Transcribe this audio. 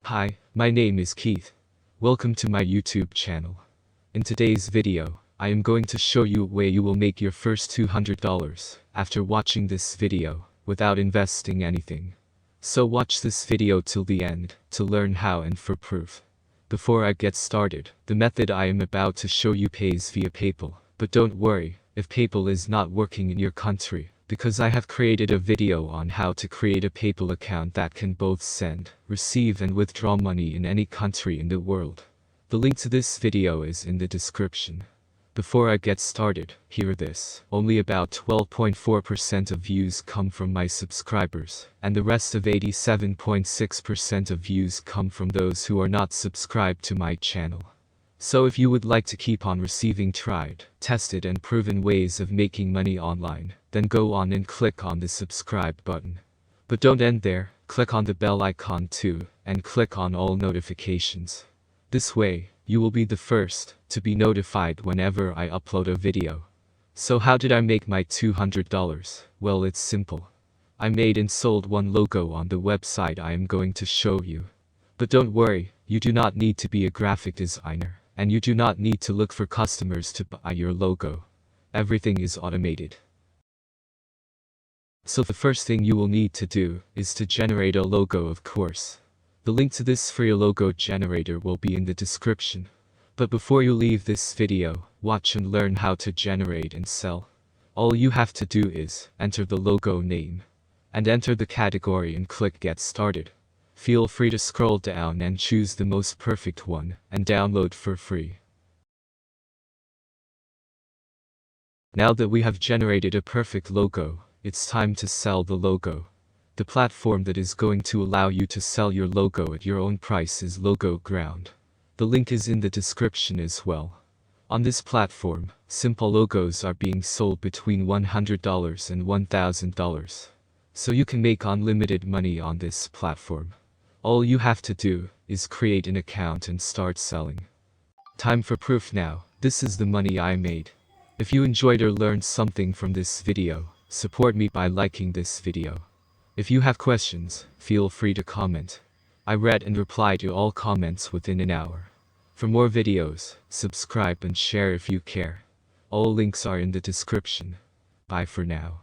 Hi, my name is Keith. Welcome to my YouTube channel. In today's video, I am going to show you a way you will make your first $200 after watching this video without investing anything. So watch this video till the end to learn how and for proof. Before I get started, the method I am about to show you pays via PayPal, but don't worry if PayPal is not working in your country, because I have created a video on how to create a PayPal account that can both send, receive and withdraw money in any country in the world. The link to this video is in the description. Before I get started, hear this. Only about 12.4% of views come from my subscribers, and the rest of 87.6% of views come from those who are not subscribed to my channel. So if you would like to keep on receiving tried, tested and proven ways of making money online, then go on and click on the subscribe button. But don't end there, click on the bell icon too, and click on all notifications. This way, you will be the first to be notified whenever I upload a video. So how did I make my $200? Well, it's simple. I made and sold one logo on the website I am going to show you. But don't worry, you do not need to be a graphic designer, and you do not need to look for customers to buy your logo. Everything is automated. So the first thing you will need to do is to generate a logo, of course. The link to this free logo generator will be in the description. But before you leave this video, watch and learn how to generate and sell. All you have to do is enter the logo name and enter the category and click Get Started. Feel free to scroll down and choose the most perfect one and download for free. Now that we have generated a perfect logo, it's time to sell the logo. The platform that is going to allow you to sell your logo at your own price is LogoGround. The link is in the description as well. On this platform, simple logos are being sold between $100 and $1,000. So you can make unlimited money on this platform. All you have to do is create an account and start selling. Time for proof now. This is the money I made. If you enjoyed or learned something from this video, support me by liking this video. If you have questions, feel free to comment. I read and reply to all comments within an hour. For more videos, subscribe and share if you care. All links are in the description. Bye for now.